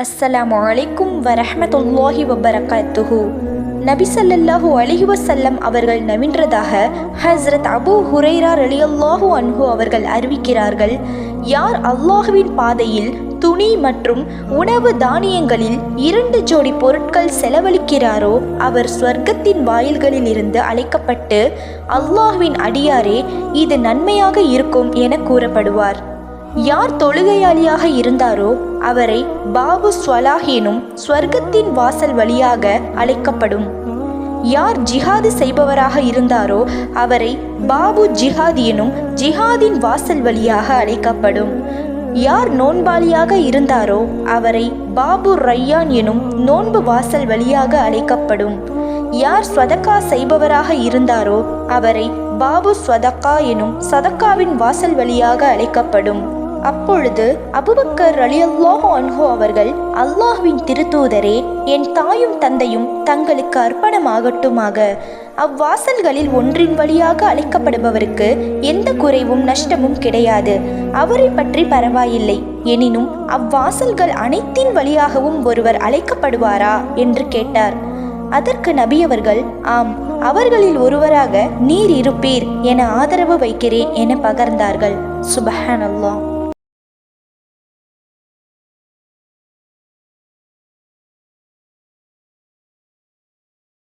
அஸ்ஸலாமு அலைக்கும் வரஹ்மத்துல்லாஹி வபரகாத்துஹு. நபி ஸல்லல்லாஹு அலைஹி வஸல்லம் அவர்கள் நவின்றதாக ஹஸ்ரத் அபூ ஹுரைரா ரலியல்லாஹு அன்ஹு அவர்கள் அறிவிக்கிறார்கள். யார் அல்லாஹ்வின் பாதையில் துணி மற்றும் உணவு தானியங்களில் 2 ஜோடி பொருட்கள் செலவழிக்கிறாரோ அவர் சொர்க்கத்தின் வாயில்களில் இருந்து அழைக்கப்பட்டு அல்லாஹ்வின் அடியாரே இது நன்மையாக இருக்கும் என கூறப்படுவார். யார் தொழுகையாளியாக இருந்தாரோ அவரை பாபு ஸ்வலாஹ் எனும் ஸ்வர்க்கத்தின் வாசல் வழியாக அழைக்கப்படும். யார் ஜிஹாது செய்பவராக இருந்தாரோ அவரை பாபு ஜிஹாத் எனும் ஜிஹாதின் வாசல் வழியாக அழைக்கப்படும். யார் நோன்பாளியாக இருந்தாரோ அவரை பாபு ரையான் எனும் நோன்பு வாசல் வழியாக அழைக்கப்படும். யார் ஸ்வதக்கா செய்பவராக இருந்தாரோ அவரை பாபு ஸ்வதக்கா எனும் சதக்காவின் வாசல் வழியாக அழைக்கப்படும். அப்பொழுது அபூபக்கர் ரலியல்லாஹு அன்ஹு அவர்கள், அல்லாஹ்வின் திருத்தூதரே, என் தாயும் தந்தையும் தங்களுக்கு அர்ப்பணமாகட்டுமாக. அவ்வாசல்களில் ஒன்றின் வழியாக அழைக்கப்படுபவருக்கு எந்த குறைவும் நஷ்டமும் கிடையாது. அவரை பற்றி பரவாயில்லை. எனினும் அவ்வாசல்கள் அனைத்தின் வழியாகவும் ஒருவர் அழைக்கப்படுவாரா என்று கேட்டார். அதற்கு நபி அவர்கள், ஆம், அவர்களில் ஒருவராக நீர் இருப்பீர் என ஆதரவு வைக்கிறேன் என பகர்ந்தார்கள். சுபஹானல்லாஹ்.